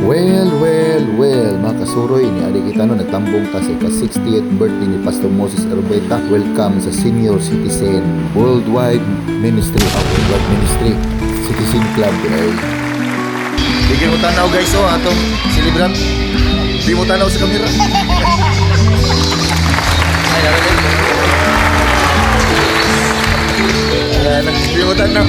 Well, mga kasuroy, ni Adi kita no, nagtambong ka sa ika-60th birthday ni Pastor Moses Arbeta. Welcome sa Senior Citizen Worldwide Ministry, Worldwide Ministry Citizen Club. Bigyan mo tanaw guys, atong celebrant. Di mo tanaw sa kamera. Ay, narinig. Ayan, di mo tanaw.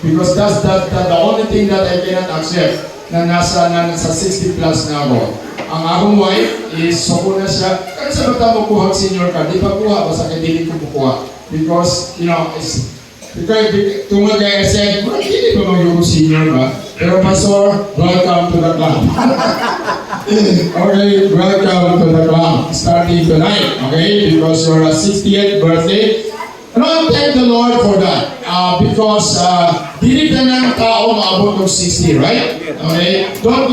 Because that's the only thing that I cannot accept na nasa 60 plus na ako. Ang akong wife is soko na siya. Kaya sa bata mo kuha senior ka, di pa kuha, basta kay dili ko kuha. Because, you know, it's because tungkol kay said, hindi pa mag-yung senior ba? Pero Pastor, welcome to the club. Okay, welcome to the club. Starting tonight, okay? Because your 60th birthday. And I thank the Lord for that. Because dili na ng tao maabot ng 60, right? Okay? Don't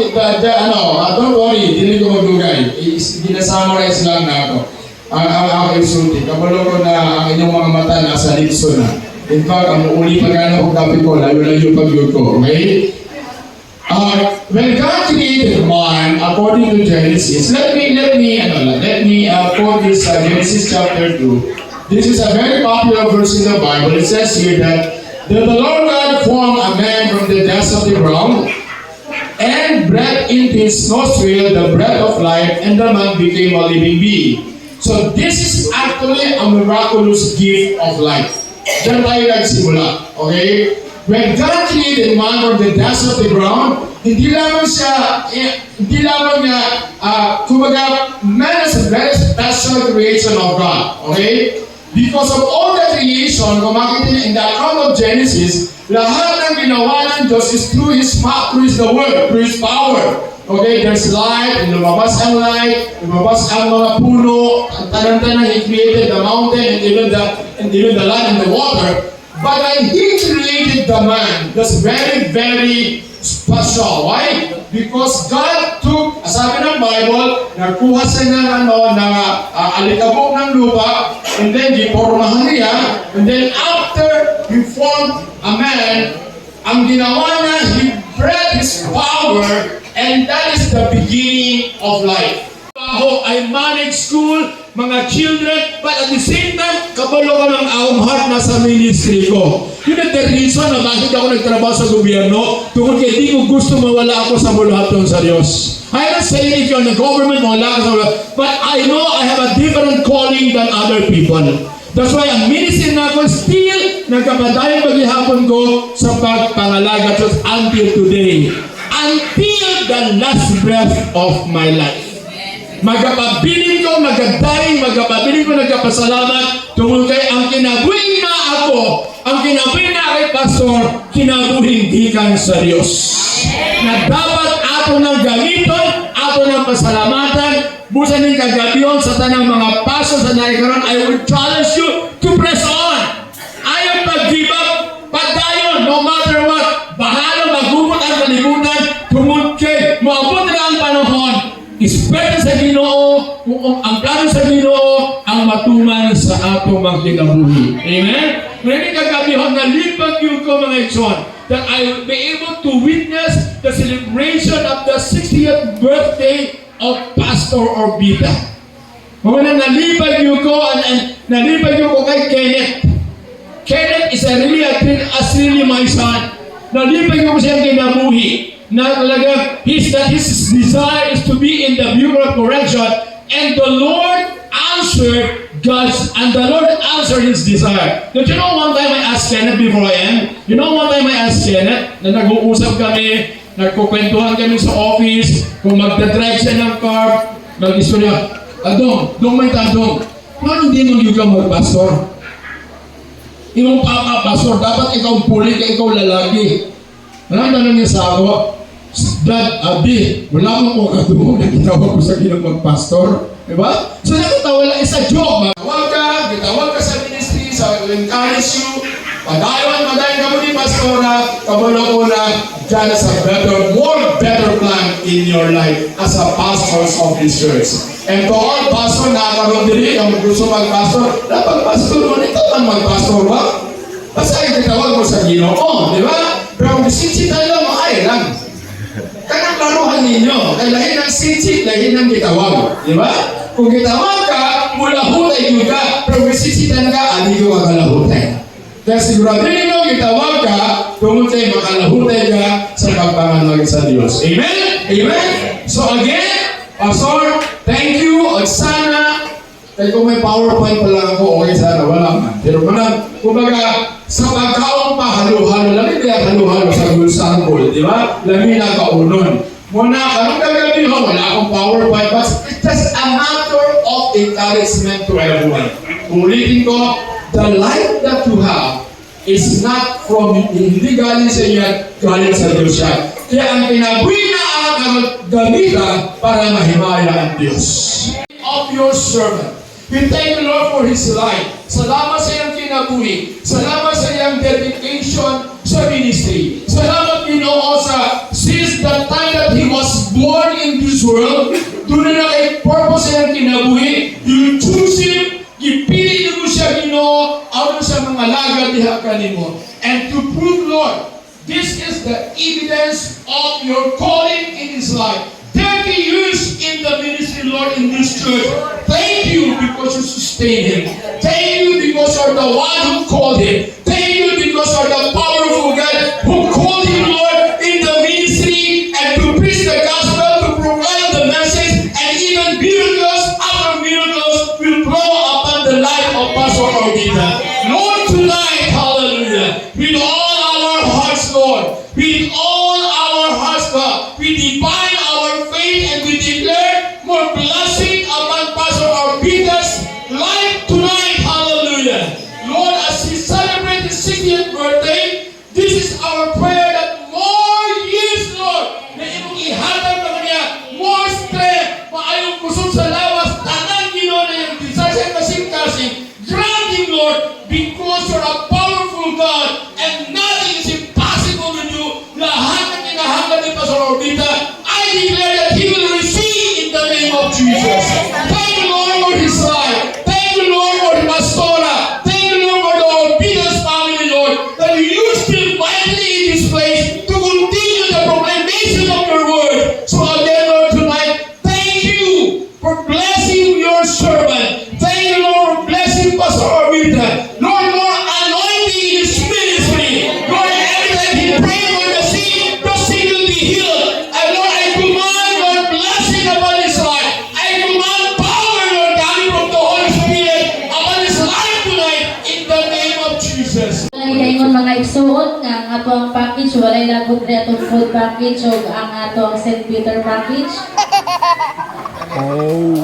worry, dili ko magdugay. Gina-summarize lang na ako. Ang insulti. Kabalo ko na ang inyong mga mata nasa litso na. In fact, ang uli pa gano'n kong kape ko, layo-layo pag-yun ko. Okay? When God created man, according to Genesis, let me quote this Genesis chapter 2. This is a very popular verse in the Bible. It says here that the Lord God formed a man from the dust of the ground and breathed into his nostril the breath of life, and the man became a living being. So this is actually a miraculous gift of life. Diyan tayo nagsimula. Okay? When God created man from the dust of the ground, hindi lamang niya, kumbaga, man is a very special creation of God. Okay? Because of all the creation, kung makikita niyo in the account of Genesis, lahat ng ginawa ng Diyos is through His word, through His power. Okay, there's light, lumabas ang light, lumabas ang mga puno, ang tanang-tanang He created the mountain and even the land and the water. But when He created the man, that's very, very special. Why? Because God took, sabi ng Bible, nakuha siya ng alikabok ng lupa, and then gipormahan niya, and then after He formed a man, ang ginawa niya, He breathed His power, and that is the beginning of life. I manage school, mga children, but at the same time, kabalo ko ng aong heart na sa ministry ko. Yun ang the reason na bakit ako nagtrabaho sa gobyerno, tungkol kaya di ko gusto mawala ako sa bulaton sa Diyos. I'm not saying if you're in the government, mawala ka sa bulaton, but I know I have a different calling than other people. That's why ang ministry na ako still nagkapadayang maghihapon ko sa pagpangalaga until today. Until the last breath of my life. Magpapabilin ko, nagkapasalamat tungkol kay ang kinabuhi na ako, ang kinabuhi na kay Pastor, kinabuhi gikan sa Diyos. Na dapat ato ng gamiton, ato ng pasalamatan, busa ng kagabiyon sa tanang mga paso sa naikaroon. I will challenge you to press on. Ayaw pag-give up, pagdayon, no matter what. Bahala magubot ang kalimutan, tungkol kay maabot na ang panahon. Ispeto sa Ginoo, kung ang plano sa Ginoo, ang matuman sa atong mga kinabuhi. Amen? Maraming kagabihon na lipag yung ko mga ison, that I will be able to witness the celebration of the 60th birthday of Pastor Orbita. Mga nalipag yung ko, nalipag yung ko kay Kenneth. Kenneth is really my son. Nalipag yung ko siyang kinabuhi. Na talaga, his desire is to be in the Bureau of Correction, and the Lord answered his desire. Don't you know one time I asked Kenneth before I end? You know one time I asked Kenneth, na nag-uusap kami, nagkukwentuhan kami sa office, kung magdadrive siya ng car, mag-istorya, Dong may tanong, paano hindi mo yung ka mag-pastor? Imong pastor, dapat ikaw puli, ikaw lalaki. Maraming niya sa ako, Dad, Abi, wala mong katumo na ginawa ko sa ginang mag-pastor. Diba? So nakatawa lang, it's a joke. Gitawag ka sa ministry, sa encourage you, padayon ka mo ni pastora, kabalo ko na dyan sa better plan in your life as a pastors of this church. And to all pastor na karoon diri, ang gusto mag-pastor, dapat pastor mo, ito man mag-pastor ba? Basta gitawag mo sa Ginoo, di ba? Pero kung sinsitan lang, ay lang. Kanang laruhan ninyo, kay lahin ng sinsit, lahin ng gitawag. Di ba? Kung gitawag ka, mulahutay yun ka. Pero kung sinsitan ka, hindi ko makalahutay. Kaya sigurado ninyo, gitawag ka, tungkol kayo makalahutay ka sa pagpangalag sa Diyos. Amen? Amen? So again, Pastor, thank you. At sana, kaya kung may PowerPoint pa lang ako, okay sana, wala man. Pero kumbaga, sa pagkaon pa halo-halo. Lami kaya halo-halo sa gulsangol, di ba? Lami na kaunon. Muna, karong kagabi ho, wala akong PowerPoint, but it's just a matter of encouragement to everyone. Ulitin ko, the life that you have is not from, hindi galing sa iyo, galing sa Diyos yan. Kaya ang kinabuhi na ang gamitan para mahimaya ang Diyos. Of your servant. We thank the Lord for His life. Salamat sa iyang kinabuhi. Salamat sa iyang dedication sa ministry. Salamat Ginoo sa since the time that He was born in this world, doon na kay purpose sa iyang kinabuhi. You choose Him, ipili mo siya Ginoo, out sa mga lagad diha kanimo. And to prove, Lord, this is the evidence of your calling in His life. 30 years in the ministry, Lord, in this church. Thank you because you sustained him. Thank you because you're the one who called him. Thank you because you're the powerful God who called him, Lord, in the ministry and to preach the gospel, to provide the message, and even miracles after miracles will flow upon the life of Pastor Orbita. Lord, tonight, hallelujah, with all our hearts, Lord, with all our hearts, God, we divine our faith and we declare more blessing upon Pastor Orbita's life tonight. Hallelujah. Lord, as he celebrates his 60th birthday, this is our prayer that more years, Lord, na imong ihatag pa niya, more strength, maayong kusog sa lawas, tanan Ginoo na yung desire sa kasing-kasing. Grant him, Lord, because you're a powerful God and nothing is impossible with you. Lahat ng inahangad ni Pastor Orbita, I declare that he will receive in the name of Jesus. Thank you, Lord, for his life. Thank you, Lord, for the Pastora. Thank you, Lord, for the Orbita's family, Lord, that you still mightily in this place to continue the proclamation of your word. So again, Lord, tonight, thank you for blessing your servant. Thank you, Lord, for blessing Pastor Orbita. Lord, more anointing in his ministry. Lord, every time he prays for the sick will be healed. And Lord, I command your blessing upon his life. I command power, Lord, coming from the Holy Spirit upon his life tonight in the name of Jesus. Ingon mga igsuon nga ang ato ang package walay lagot re atong food package ug ang ato ang St. Peter package.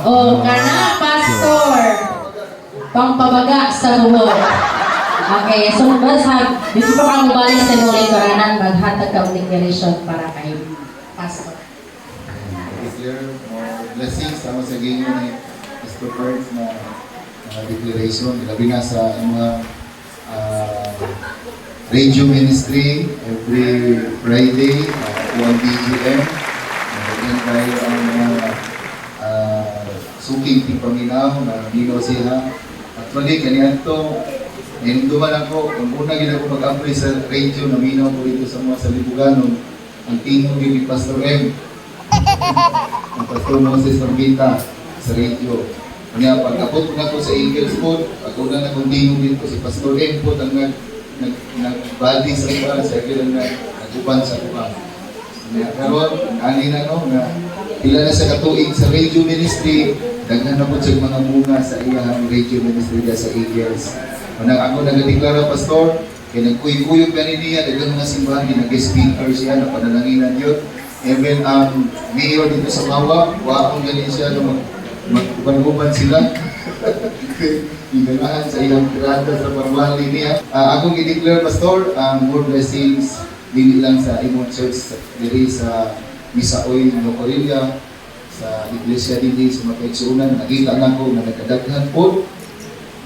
Oh, kana pastor. Pangpabaga sa tuhod. Okay, so basta dito pa kamo balik sa muli karanan maghatag ka og declaration para kay pastor. Declare more blessings sama sa ginyo ni Pastor Birds na declaration. Labi na sa mga radio ministry every Friday, ang BGM. Ganyan tayo ang mga suking tipaminaw na nino siya. Actually, kanyan to, ninduman ako, kung una gina ko mag-apply sa radio, naminaw ko dito sa mga salibuganon, ang tingin ni Pastor M. Ang Pastor Moses Orbita sa radio. Kanya, pag-abot ko na ko sa Eagles po, ako na nag-tingin dito si Pastor M po, ang nag-body sa iba, sa iba na nag-uban sa iba. Karon, ani na no, na pila na sa katuig sa radio ministry, daghan na po sa mga bunga sa iyang radio ministry sa Eagles. Manang ako nag-deklara, Pastor, kaya nagkuy-kuyog ganin niya, daghan mga simbahan, nag-guest speaker siya, napanananginan yun. Even ang mayor dito sa Mawa, wakong ganin siya, mag-uban sila. Iganahan sa iyang tirada sa pamwali niya. Akong i-declare, Pastor, ang more blessings, dili lang sa imong church diri sa Misaoy, Nocorilla, sa iglesia dili sa Mapagsuunan. Nakita na ko na nagkadaghan po.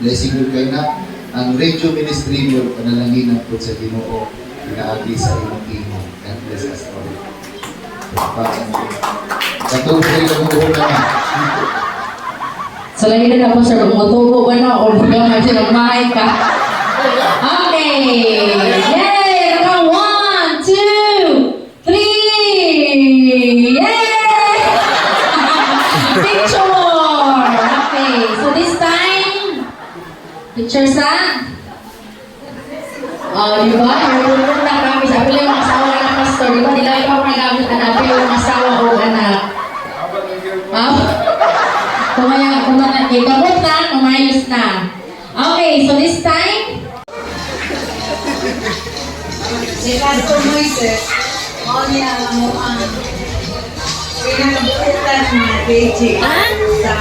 Blessing yun kayo na. Ang radio ministry yun, panalanginan po sa Ginoo, pinaagi sa imong imo. God bless us all. Katulad lang mo na. So lagi na po sir mutubo ba na o diba nga siya magmahay ka. Okay. Yay! Naka 1, 2, 3! Yay! Picture! Okay. So this time, picture sa? Oh, di ba? Yung na kami, sabi lang yung asawa ng pastor, di ba? Di lang ikaw nagamit hanapin yung asawa o anak. Kumaya, ikabot na, kumayos na. Okay, so this time, Pastor Moises, o niya mo ang pinagbutan na DJ sa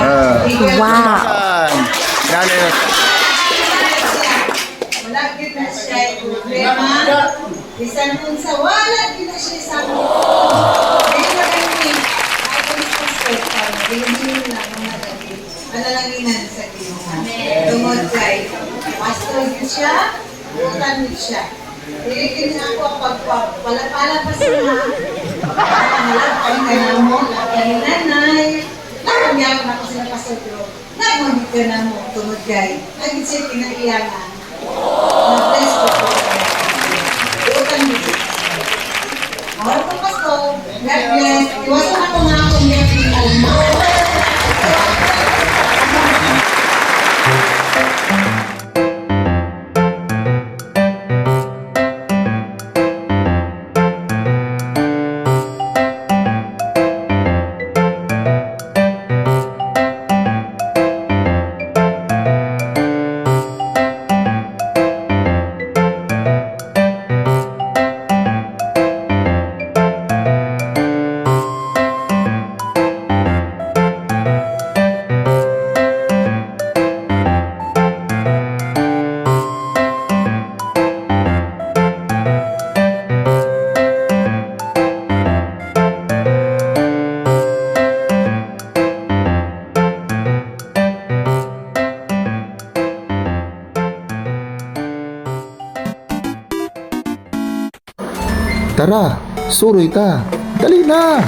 Eagle. Wala gid na siya problema. Bisan kung sa wala gid na siya sa dili na kami ay kung pastor ka, dili na mga dali. Analanginan sa Ginoo. Tungod kay pastor gid siya, butan gid siya. Dili gid na ako pagpapala pa sila. Halap kami kay mo, kay nanay. Nakamiyak na ako sila pastor bro. Nagmamit ka na mo, tungod kay. Agit siya pinaiyangan. Na-bless ko po. Bukan dito. Mahal ko pastor. God bless. Iwasan ako nga akong yakin alma. Tara, suroy ta. Dali na!